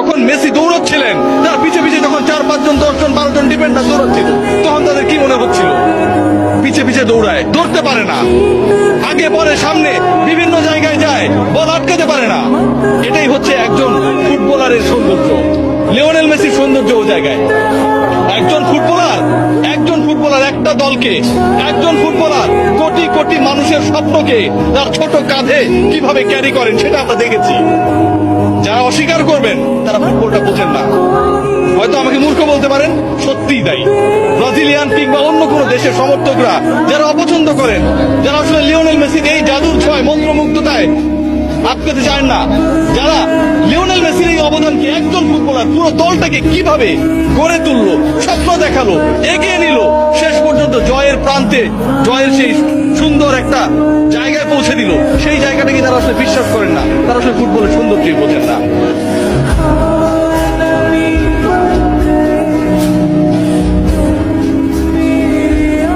যখন মেসি দৌড়চ্ছিলেন, তার পিছে পিছে যখন 4-5 জন 10 জন 12 জন ডিফেন্ডার দৌড়চ্ছিল, তখন তাদের কি মনে হচ্ছিল? পিছে পিছে দৌড়ায়, ধরতে পারে না, আগে পরে সামনে বিভিন্ন জায়গায় যায়, বল আটকাতে পারে না। এটাই হচ্ছে একজন ফুটবলারের সৌন্দর্য। লিওনেল মেসির সৌন্দর্য ও জায়গায়। একজন ফুটবলার একটা দলকে, একজন ফুটবলার কোটি কোটি মানুষের স্বপ্নকে তার ছোট কাঁধে কিভাবে ক্যারি করেন সেটা আমরা দেখেছি। যারা অস্বীকার করবেন তারা ফুটবলটা বোঝেন না। হয়তো আমাকে মূর্খ বলতে পারেন, সত্যিই তাই। ব্রাজিলিয়ান কিংবা অন্য কোনো দেশের সমর্থকরা যারা অপছন্দ করেন, যারা আসলে লিওনেল মেসির এই জাদুর ছোঁয়ায় মন্ত্রমুগ্ধতায় আটকাতে চান না, যারা লিওনেল মেসির এই অবদানকে, একজন ফুটবলার পুরো দলটাকে কিভাবে গড়ে তুললো, স্বপ্ন দেখালো, এগিয়ে নিল, শেষ পর্যন্ত জয়ের প্রান্তে, জয়ের সেই সুন্দর একটা জায়গায় পৌঁছে দিল, সেই জায়গাটাকে তারা আসলে বিশ্বাস করেন না, তারা আসলে ফুটবলের সৌন্দর্যই বোঝেন না।